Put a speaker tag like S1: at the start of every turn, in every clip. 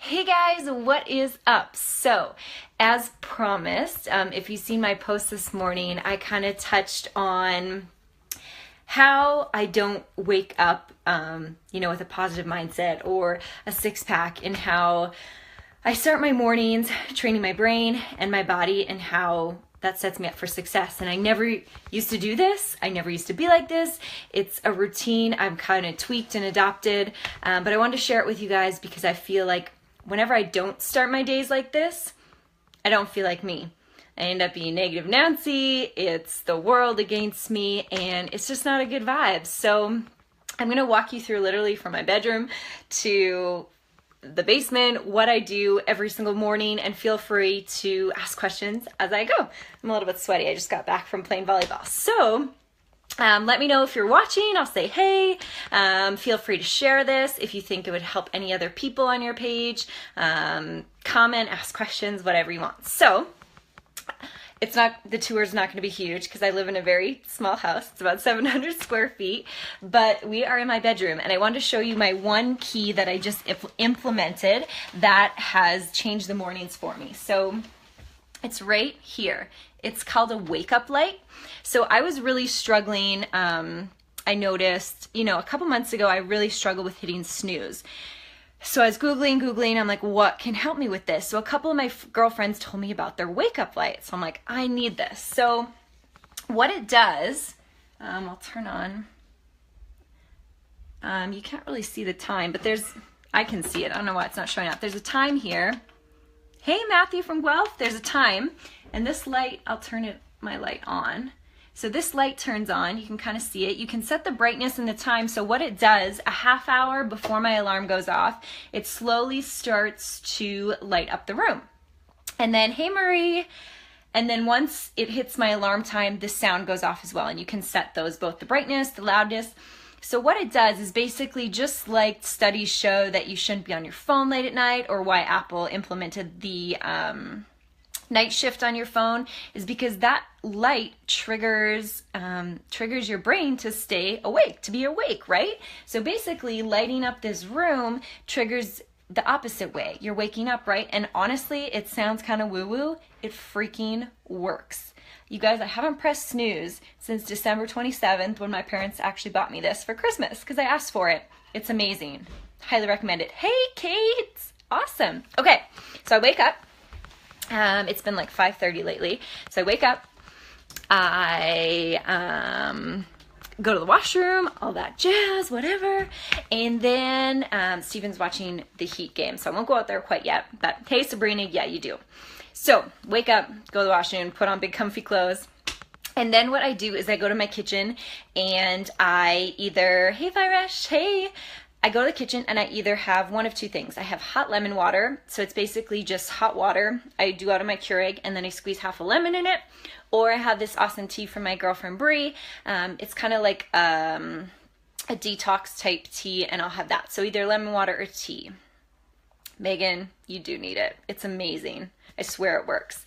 S1: Hey guys, what is up? So, as promised, if you've seen my post this morning, I kind of touched on how I don't wake up, with a positive mindset or a six pack, and how I start my mornings training my brain and my body, and how that sets me up for success. And I never used to do this. I never used to be like this. It's a routine I've kind of tweaked and adopted, but I wanted to share it with you guys because I feel like whenever I don't start my days like this, I don't feel like me. I end up being negative Nancy. It's the world against me, and it's just not a good vibe. So I'm going to walk you through literally from my bedroom to the basement, what I do every single morning, and feel free to ask questions as I go. I'm a little bit sweaty. I just got back from playing volleyball. So let me know if you're watching. I'll say hey. Feel free to share this if you think it would help any other people on your page. Comment, ask questions, whatever you want. So the tour is not going to be huge because I live in a very small house. It's about 700 square feet, but we are in my bedroom, and I wanted to show you my one key that I just implemented that has changed the mornings for me. So it's right here. It's called a wake up light. So I was really struggling. I noticed, a couple months ago, I really struggled with hitting snooze. So I was Googling, I'm like, what can help me with this? So a couple of my girlfriends told me about their wake up light. So I'm like, I need this. So what it does, I'll turn on, you can't really see the time, but I can see it. I don't know why it's not showing up. There's a time here. Hey, Matthew from Guelph, there's a time. And this light, I'll turn my light on. So this light turns on, you can kind of see it. You can set the brightness and the time. So what it does, a half hour before my alarm goes off, it slowly starts to light up the room. And then, hey Marie, and then once it hits my alarm time, the sound goes off as well. And you can set those, both the brightness, the loudness. So what it does is basically just like studies show that you shouldn't be on your phone late at night, or why Apple implemented the night shift on your phone, is because that light triggers your brain to stay awake, to be awake, right? So basically lighting up this room triggers the opposite way. You're waking up, right? And honestly, it sounds kind of woo-woo. It freaking works. You guys, I haven't pressed snooze since December 27th when my parents actually bought me this for Christmas because I asked for it. It's amazing. Highly recommend it. Hey, Kate! Awesome. Okay, so I wake up. It's been like 5:30 lately. So I wake up, I go to the washroom, all that jazz, whatever. And then Steven's watching the Heat game, so I won't go out there quite yet. But hey, Sabrina, yeah, you do. So wake up, go to the washroom, put on big comfy clothes. And then what I do is I go to my kitchen and I either, hey Viresh, hey, I go to the kitchen and I either have one of two things. I have hot lemon water, so it's basically just hot water I do out of my Keurig, and then I squeeze half a lemon in it. Or I have this awesome tea from my girlfriend Brie. It's kind of like a detox type tea, and I'll have that. So either lemon water or tea. Megan, you do need it. It's amazing. I swear it works.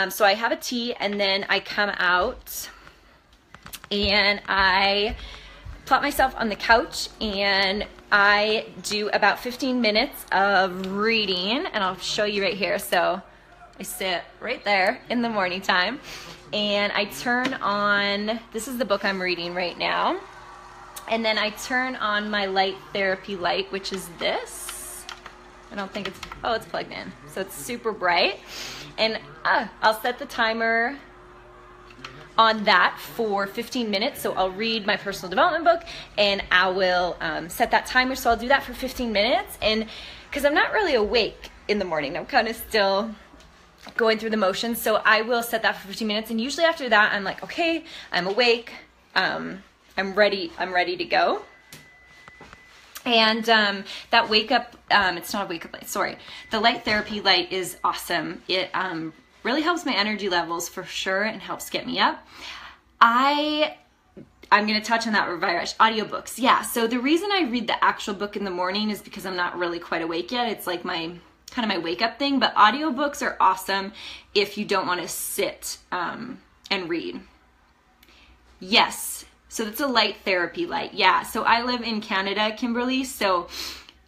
S1: So I have a tea, and then I come out and I plop myself on the couch and I do about 15 minutes of reading, and I'll show you right here. So I sit right there in the morning time and I turn on, this is the book I'm reading right now, and then I turn on my light therapy light, which is this. I don't think it's plugged in, so it's super bright, and I'll set the timer on that for 15 minutes. So I'll read my personal development book and I will set that timer. So I'll do that for 15 minutes. And because I'm not really awake in the morning, I'm kind of still going through the motions. So I will set that for 15 minutes. And usually after that, I'm like, okay, I'm awake. I'm ready to go. And that wake up, it's not a wake up light, sorry. The light therapy light is awesome. It really helps my energy levels for sure and helps get me up. I'm going to touch on that with Viresh. Audiobooks. Yeah, so the reason I read the actual book in the morning is because I'm not really quite awake yet. It's like my wake up thing, but audiobooks are awesome if you don't want to sit and read. Yes. So it's a light therapy light. Yeah. So I live in Canada, Kimberly. So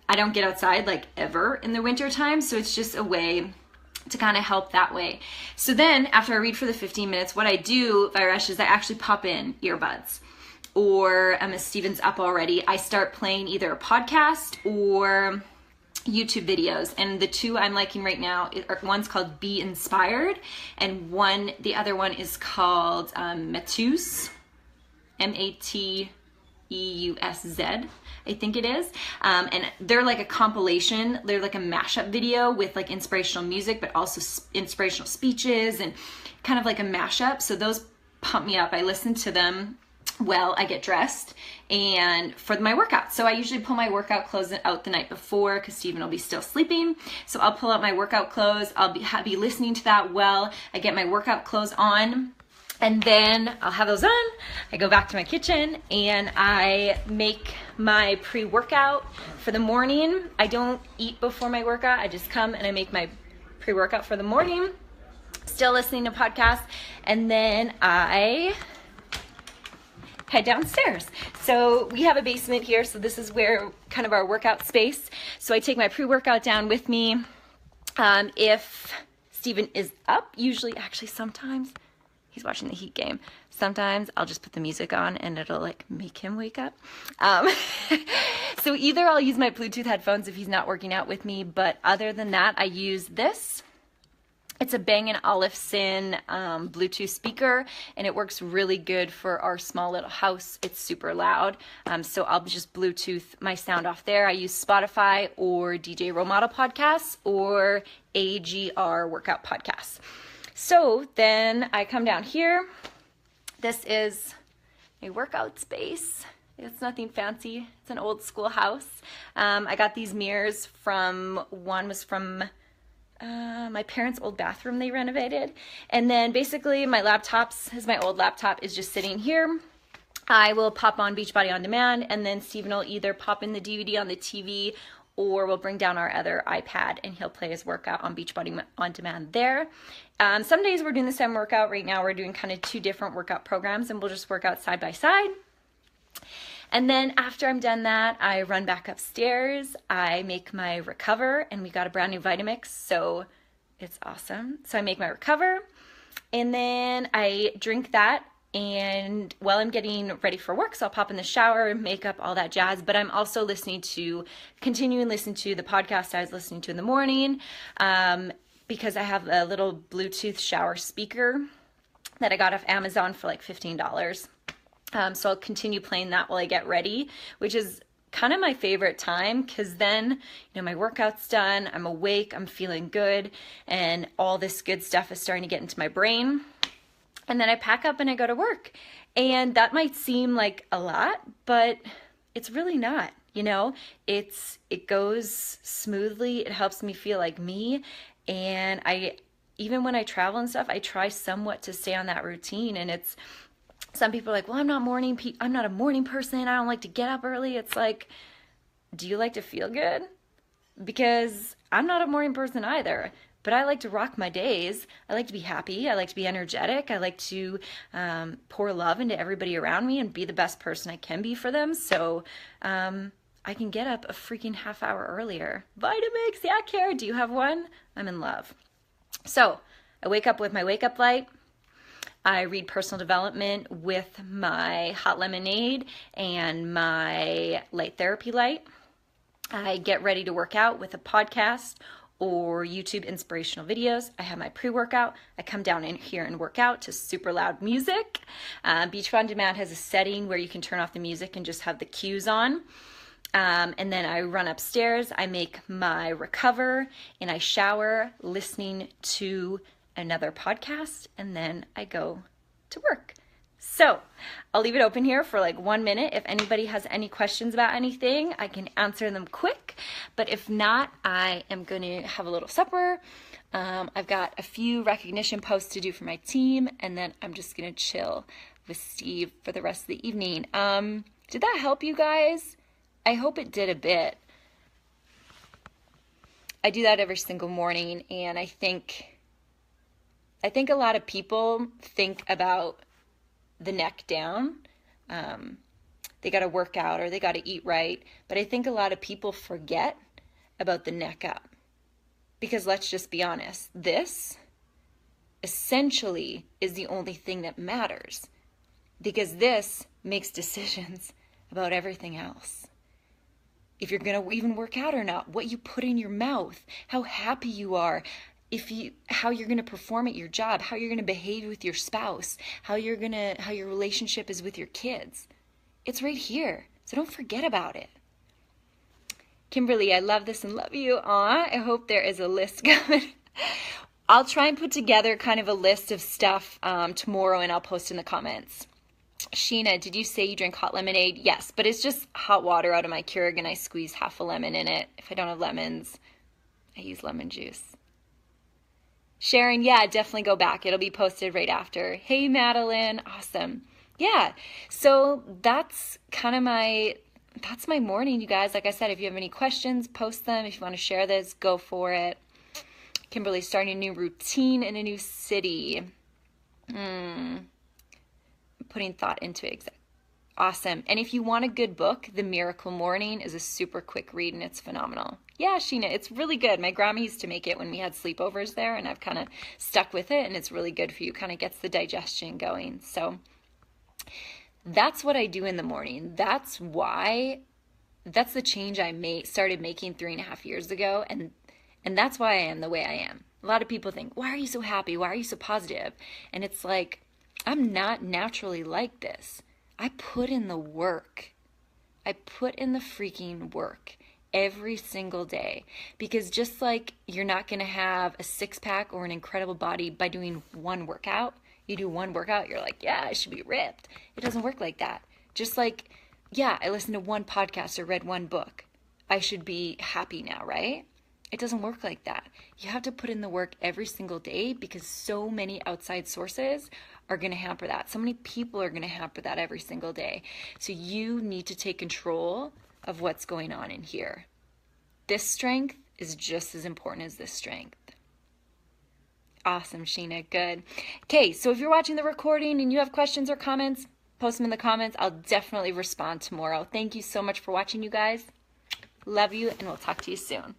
S1: I don't get outside like ever in the winter time. So it's just a way to kind of help that way. So then after I read for the 15 minutes, what I do, Viresh, is I actually pop in earbuds. Or if Steven's up already, I start playing either a podcast or YouTube videos. And the two I'm liking right now, one's called Be Inspired, and the other one is called Mateus, Mateusz, I think it is. And they're like a compilation. They're like a mashup video with like inspirational music, but also inspirational speeches and kind of like a mashup. So those pump me up. I listen to them while I get dressed and for my workout. So I usually pull my workout clothes out the night before because Steven will be still sleeping. So I'll pull out my workout clothes. I'll be listening to that while I get my workout clothes on. And then I'll have those on. I go back to my kitchen and I make my pre-workout for the morning. I don't eat before my workout. I just come and I make my pre-workout for the morning, still listening to podcasts. And then I head downstairs. So we have a basement here. So this is where kind of our workout space. So I take my pre-workout down with me. If Steven is up, usually, actually sometimes, he's watching the Heat game. Sometimes I'll just put the music on and it'll like make him wake up. So either I'll use my Bluetooth headphones if he's not working out with me, but other than that, I use this. It's a Bang & Olufsen Bluetooth speaker, and it works really good for our small little house. It's super loud, so I'll just Bluetooth my sound off there. I use Spotify or DJ Role Model podcasts or AGR workout podcasts. So then I come down here. This is a workout space. It's nothing fancy. It's an old school house. I got these mirrors one was from my parents' old bathroom they renovated. And then basically my old laptop is just sitting here. I will pop on Beachbody On Demand, and then Steven will either pop in the DVD on the TV or we'll bring down our other iPad and he'll play his workout on Beachbody On Demand there. Some days we're doing the same workout. Right now we're doing kind of two different workout programs, and we'll just work out side by side. And then after I'm done that, I run back upstairs. I make my Recover, and we got a brand new Vitamix, so it's awesome. So I make my Recover, and then I drink that. And while I'm getting ready for work, so I'll pop in the shower, makeup, all that jazz. But I'm also continuing listening to the podcast I was listening to in the morning, because I have a little Bluetooth shower speaker that I got off Amazon for like $15. So I'll continue playing that while I get ready, which is kind of my favorite time, because then, my workout's done, I'm awake, I'm feeling good, and all this good stuff is starting to get into my brain. And then I pack up and I go to work. And that might seem like a lot, but it's really not, it goes smoothly. It helps me feel like me. And even when I travel and stuff, I try somewhat to stay on that routine. And some people are like, well, I'm not a morning person. I don't like to get up early. It's like, do you like to feel good? Because I'm not a morning person either, but I like to rock my days. I like to be happy. I like to be energetic. I like to pour love into everybody around me and be the best person I can be for them. So I can get up a freaking half hour earlier. Vitamix, yeah, Kara, do you have one? I'm in love. So I wake up with my wake up light. I read personal development with my hot lemonade and my light therapy light. I get ready to work out with a podcast or YouTube inspirational videos. I have my pre-workout. I come down in here and work out to super loud music. Beachbody On Demand has a setting where you can turn off the music and just have the cues on. And then I run upstairs. I make my Recover and I shower listening to another podcast, and then I go to work. So I'll leave it open here for like 1 minute. If anybody has any questions about anything, I can answer them quick. But if not, I am going to have a little supper. I've got a few recognition posts to do for my team, and then I'm just going to chill with Steve for the rest of the evening. Did that help you guys? I hope it did a bit. I do that every single morning, and I think a lot of people think about the neck down. They they got to work out or they got to eat right. But I think a lot of people forget about the neck up. Because let's just be honest, this essentially is the only thing that matters. Because this makes decisions about everything else. If you're going to even work out or not, what you put in your mouth, how happy you are, how you're going to perform at your job, how you're going to behave with your spouse, how your relationship is with your kids. It's right here. So don't forget about it. Kimberly, I love this and love you. Aw, I hope there is a list coming. I'll try and put together kind of a list of stuff tomorrow, and I'll post in the comments. Sheena, did you say you drink hot lemonade? Yes, but it's just hot water out of my Keurig, and I squeeze half a lemon in it. If I don't have lemons, I use lemon juice. Sharon, yeah, definitely go back. It'll be posted right after. Hey, Madeline. Awesome. Yeah, so that's kind of my morning, you guys. Like I said, if you have any questions, post them. If you want to share this, go for it. Kimberly, starting a new routine in a new city. Putting thought into it. Awesome. And if you want a good book, The Miracle Morning is a super quick read and it's phenomenal. Yeah, Sheena, it's really good. My grandma used to make it when we had sleepovers there, and I've kind of stuck with it, and it's really good for you. Kind of gets the digestion going. So that's what I do in the morning. That's the change I started making 3.5 years ago, and that's why I am the way I am. A lot of people think, why are you so happy? Why are you so positive? And it's like, I'm not naturally like this. I put in the work. I put in the freaking work every single day, because just like you're not going to have a six-pack or an incredible body by doing one workout. You do one workout, you're like, yeah, I should be ripped. It doesn't work like that. Just like, yeah, I listened to one podcast or read one book, I should be happy now, right? It doesn't work like that. You have to put in the work every single day, because so many outside sources are going to hamper that. So many people are going to hamper that every single day. So you need to take control of what's going on in here. This strength is just as important as this strength. Awesome, Sheena. Good. Okay, so if you're watching the recording and you have questions or comments, post them in the comments. I'll definitely respond tomorrow. Thank you so much for watching, you guys. Love you, and we'll talk to you soon.